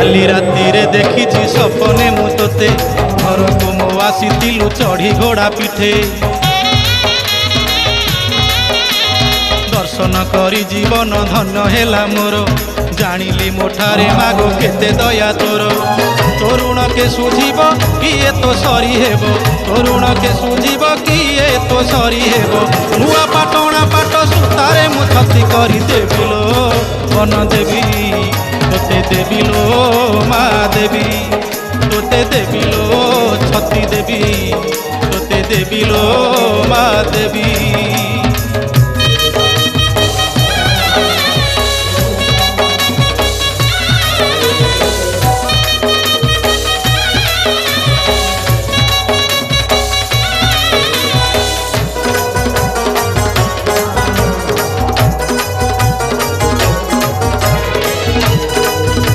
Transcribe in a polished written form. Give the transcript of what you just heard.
काली रातिर देखी सपने मु तोते घर को मो आसीलु चढ़ी घोड़ा पिठे दर्शन करी जीवन धन्य हेला मोर जानिली मोठारे मागो केते दया तोर तोरुण के सुझीब किए तो सरी हेब तोरुण के सुझीब किए तो सरी हेब नुआ पाटणा पाट सुतारे मु छती करी देबिलो बन देवी तोते देबिलो मा देवी तोते देबिलो छती देवी तोते देबिलो मा देवी।